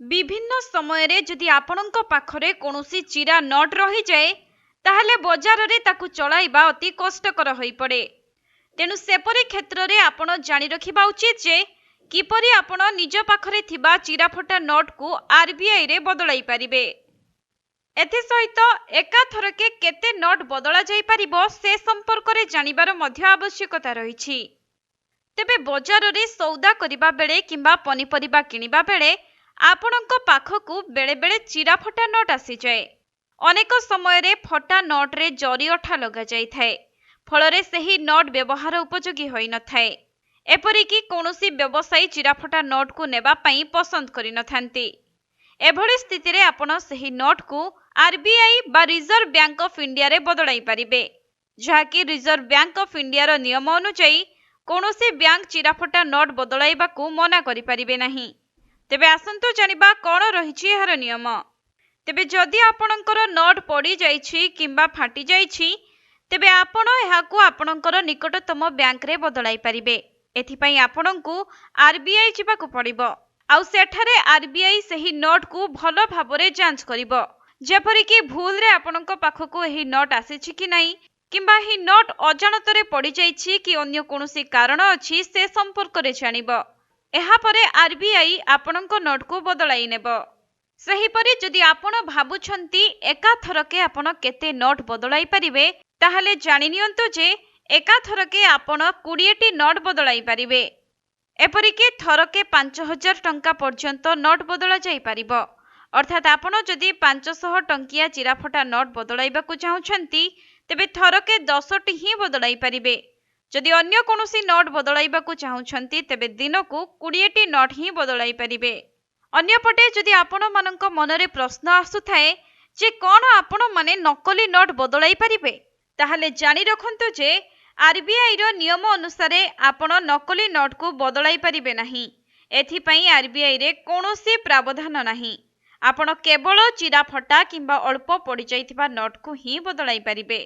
विभिन्न समय रे जदि आपणक पाखरे कौनसी चिरा नोट रही जाए ताहले बजार रे ताकु चलाइबा अति कष्टकर होई पड़े। तेणु सेपरी क्षेत्र रे आपण जानि रखिबा उचित जे किपरि आपण निज पाखरे थिबा चिराफटा नोट को आरबीआई रे बदलाई पारिबे। एथि सहित एकाथरके केते नोट बदला जाई पारिबो से संपर्क रे जानिबार मध्य आवश्यकता रहिछि। तेबे बजार रे सौदा करिबा बेले किंबा पनिपरिबा किनिबा बेले आपणक पाखकु बेले बेले चिराफटा नोट आसी जाए। अनेक समय रे फटा नोट रे जरी अठा लगा जाई थाए, फलरे सेही नोट व्यवहार उपयोगी होई न थाए। एपरिकी कौनसी व्यवसायी चिराफटा नोट को नेबा पई पसंद करि न थांती। एभली स्थिति रे आपण सेही नोट को आरबीआई बा रिजर्व बैंक ऑफ इंडिया रे बदलाई पारिबे, जहाकि रिजर्व बैंक ऑफ इंडिया रो नियम अनुसार कौनसी बैंक चिराफटा नोट बदलाइबा को मना करि पारिबे नहीं। तेबे आसंतु जानिबा कोन रहिछि एहार नियम। तेबे जदि आपणकर नोट पड़ी जाइछि किंबा फाटी जाइछि तेबे आपण एहाकु आपणकर निकटतम बैंक रे बदलाई पारिबे। एथि पई आपणकु आरबीआई जिबाकु पड़िबो, आउ सेठारे आरबीआई सेही नोट को भलो भाबरे जांच करिबो, जेपरि कि भूल रे आपणक पाखकु एही नोट आसीछि कि नाही, किंबा एही नोट अजाणतरे पड़ी जाइछि कि अन्य कोनोसी कारण अछि से संपर्क रे जानिबो। एहा परे आरबीआई आपणक नोट को बदलाई नेबो। सेहीपरि जदि आपण भाबुछंती एकाथरके आपण केते नोट बदलाई पारिबे ताहले जानि नियंतु जे एकाथरके आपण 20टी नोट बदलाई पारिबे। एपरिके थरके 5000 टंका पर्यंत नोट बदला जाई पारिबो। अर्थात आपण जदि 500 टंकिया चिराफटा नोट बदलाइबाकु चाहुछंती तेबे थरके 10टी ही बदलाई पारिबे। जदि अन्य कोनोसी नोट बदलाइबाकु चाहुछंती तेबे दिनकु 20टी नोट ही बदलाई पारिबे। अन्यपटे जदि आपण मानक मनरे प्रश्न आसुथाए जे कोन आपण माने नकली नोट बदलाई पारिबे, ताहले जानि रखंतु जे आरबीआई रो नियम अनुसार आपण नकली नोट को बदलाई पारिबे नाही। एथि पई आरबीआई रे कोनोसी प्रावधान नाही। आपण केवल चिराफटा किंबा अल्प पड़ी जाइथिबा नोट को ही बदलाई पारिबे।